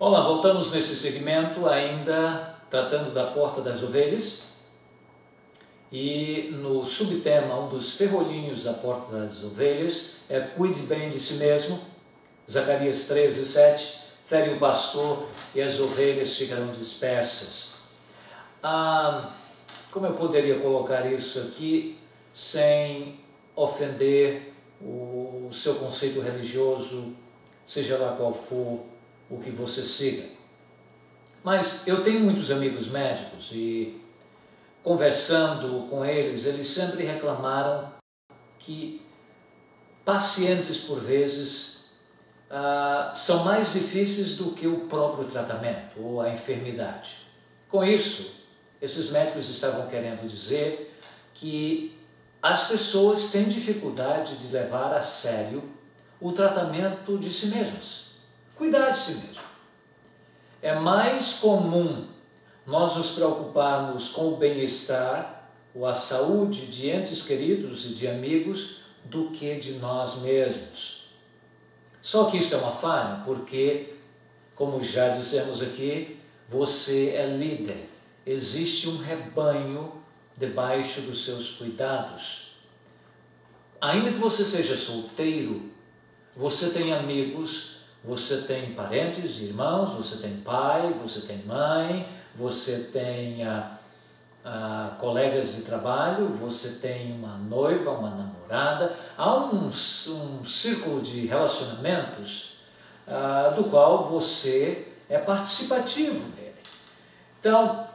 Olá, voltamos nesse segmento ainda tratando da porta das ovelhas e no subtema, um dos ferrolhinhos da porta das ovelhas é cuide bem de si mesmo, Zacarias 13:7, fere o pastor e as ovelhas ficarão dispersas. Como eu poderia colocar isso aqui sem ofender o seu conceito religioso, seja lá qual for o que você siga? Mas eu tenho muitos amigos médicos e conversando com eles, eles sempre reclamaram que pacientes por vezes são mais difíceis do que o próprio tratamento ou a enfermidade. Com isso, esses médicos estavam querendo dizer que as pessoas têm dificuldade de levar a sério o tratamento de si mesmas, cuidar de si mesmo. É mais comum nós nos preocuparmos com o bem-estar ou a saúde de entes queridos e de amigos do que de nós mesmos. Só que isso é uma falha porque, como já dissemos aqui, você é líder. Existe um rebanho debaixo dos seus cuidados. Ainda que você seja solteiro, você tem amigos, você tem parentes, irmãos, você tem pai, você tem mãe, você tem colegas de trabalho, você tem uma noiva, uma namorada. Há um círculo de relacionamentos do qual você é participativo dele. Então,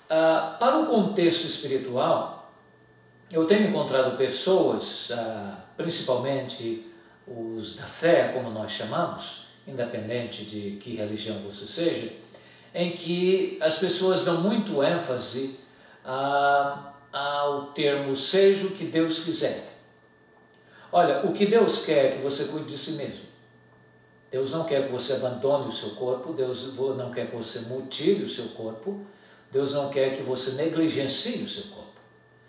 para o contexto espiritual, eu tenho encontrado pessoas, principalmente os da fé, como nós chamamos, independente de que religião você seja, em que as pessoas dão muito ênfase ao termo seja o que Deus quiser. Olha, o que Deus quer é que você cuide de si mesmo. Deus não quer que você abandone o seu corpo, Deus não quer que você mutile o seu corpo, Deus não quer que você negligencie o seu corpo.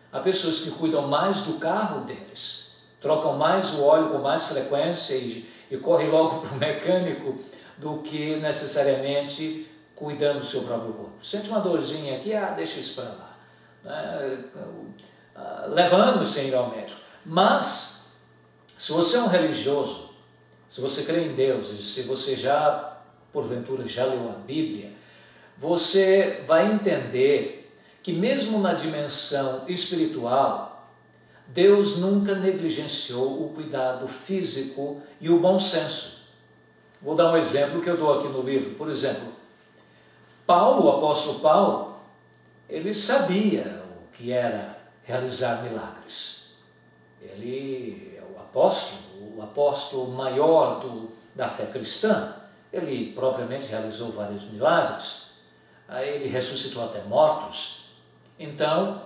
Há pessoas que cuidam mais do carro deles, trocam mais o óleo com mais frequência e correm logo para o mecânico do que necessariamente cuidando do seu próprio corpo. Sente uma dorzinha aqui, deixa isso para lá. Leva anos sem ir ao médico. Mas, se você é um religioso, se você crê em Deus, e se você já, porventura, já leu a Bíblia, você vai entender que mesmo na dimensão espiritual, Deus nunca negligenciou o cuidado físico e o bom senso. Vou dar um exemplo que eu dou aqui no livro. Por exemplo, Paulo, o apóstolo Paulo, ele sabia o que era realizar milagres. Ele é o apóstolo maior da fé cristã. Ele propriamente realizou vários milagres. Ele ressuscitou até mortos. Então,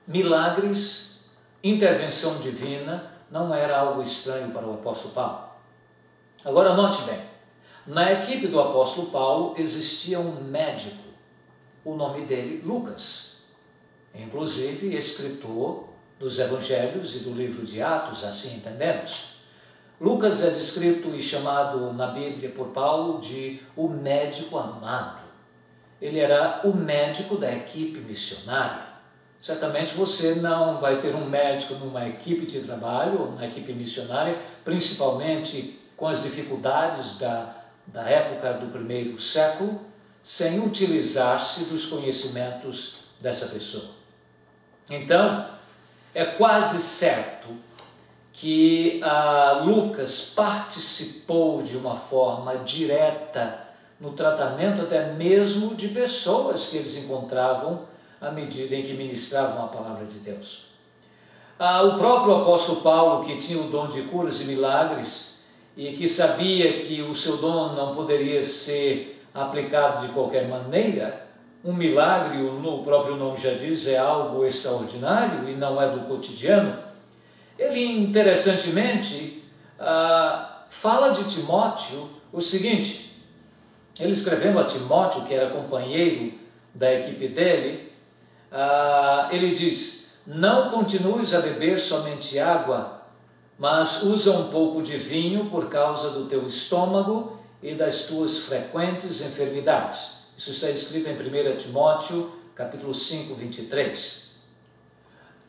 milagres, intervenção divina, não era algo estranho para o apóstolo Paulo. Agora note bem, na equipe do apóstolo Paulo existia um médico, o nome dele Lucas, inclusive escritor dos evangelhos e do livro de Atos, assim entendemos. Lucas é descrito e chamado na Bíblia por Paulo de o médico amado. Ele era o médico da equipe missionária. Certamente você não vai ter um médico numa equipe de trabalho, ou numa equipe missionária, principalmente com as dificuldades da época do primeiro século, sem utilizar-se dos conhecimentos dessa pessoa. Então, é quase certo que Lucas participou de uma forma direta no tratamento até mesmo de pessoas que eles encontravam à medida em que ministravam a palavra de Deus. O próprio apóstolo Paulo, que tinha o dom de curas e milagres e que sabia que o seu dom não poderia ser aplicado de qualquer maneira, um milagre, o próprio nome já diz, é algo extraordinário e não é do cotidiano. Ele, interessantemente, fala de Timóteo o seguinte. Ele escrevendo a Timóteo, que era companheiro da equipe dele, ele diz: não continues a beber somente água, mas usa um pouco de vinho por causa do teu estômago e das tuas frequentes enfermidades. Isso está escrito em 1 Timóteo, capítulo 5, 23.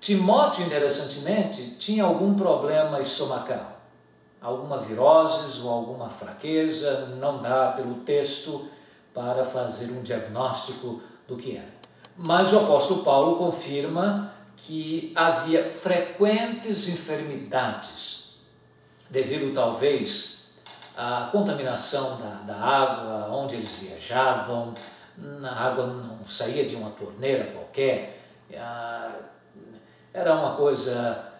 Timóteo, interessantemente, tinha algum problema estomacal, alguma virose ou alguma fraqueza, não dá pelo texto para fazer um diagnóstico do que era. Mas o apóstolo Paulo confirma que havia frequentes enfermidades, devido talvez à contaminação da água onde eles viajavam. A água não saía de uma torneira qualquer, era uma coisa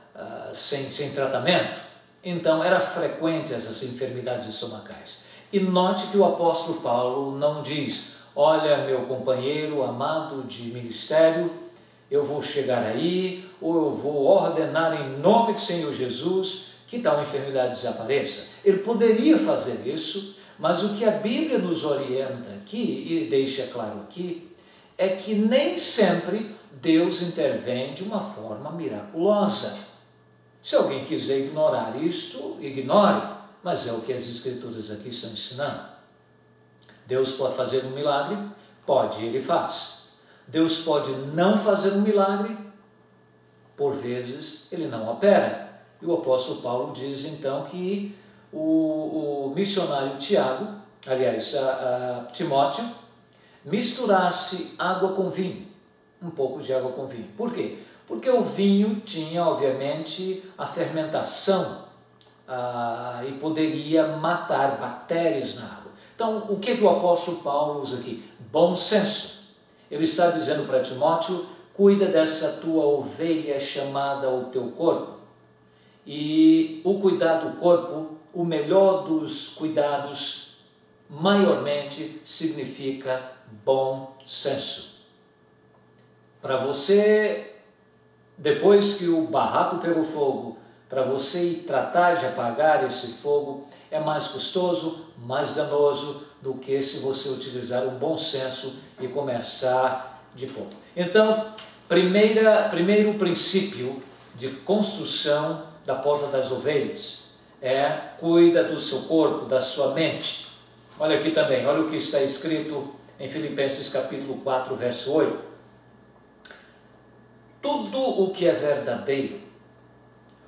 sem tratamento, então era frequente essas enfermidades estomacais. E note que o apóstolo Paulo não diz: olha, meu companheiro amado de ministério, eu vou chegar aí, ou eu vou ordenar em nome do Senhor Jesus que tal enfermidade desapareça. Ele poderia fazer isso, mas o que a Bíblia nos orienta aqui, e deixa claro aqui, é que nem sempre Deus intervém de uma forma miraculosa. Se alguém quiser ignorar isto, ignore, mas é o que as Escrituras aqui estão ensinando. Deus pode fazer um milagre? Pode, Ele faz. Deus pode não fazer um milagre? Por vezes Ele não opera. E o apóstolo Paulo diz então que o missionário Timóteo, misturasse água com vinho, um pouco de água com vinho. Por quê? Porque o vinho tinha, obviamente, a fermentação e poderia matar bactérias na água. Então, o que o apóstolo Paulo usa aqui? Bom senso. Ele está dizendo para Timóteo: cuida dessa tua ovelha chamada o teu corpo. E o cuidar do corpo, o melhor dos cuidados, maiormente significa bom senso. Para você, depois que o barraco pegou fogo, para você ir tratar de apagar esse fogo, é mais custoso, mais danoso do que se você utilizar o bom senso e começar de pouco. Então, primeiro princípio de construção da porta das ovelhas é: cuida do seu corpo, da sua mente. Olha aqui também, olha o que está escrito em Filipenses capítulo 4, verso 8. Tudo o que é verdadeiro,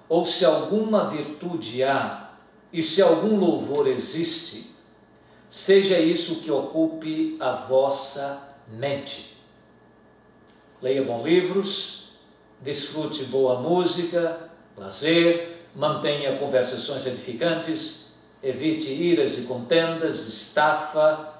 ou se alguma virtude há, e se algum louvor existe, seja isso que ocupe a vossa mente. Leia bons livros, desfrute boa música, lazer, mantenha conversações edificantes, evite iras e contendas, estafa,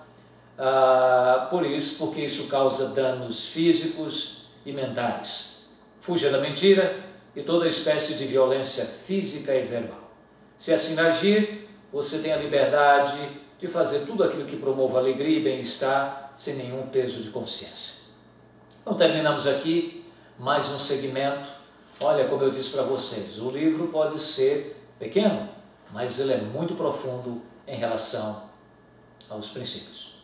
porque isso causa danos físicos e mentais. Fuja da mentira e toda espécie de violência física e verbal. Se assim agir, você tem a liberdade de fazer tudo aquilo que promova alegria e bem-estar sem nenhum peso de consciência. Então terminamos aqui mais um segmento. Olha, como eu disse para vocês, o livro pode ser pequeno, mas ele é muito profundo em relação aos princípios.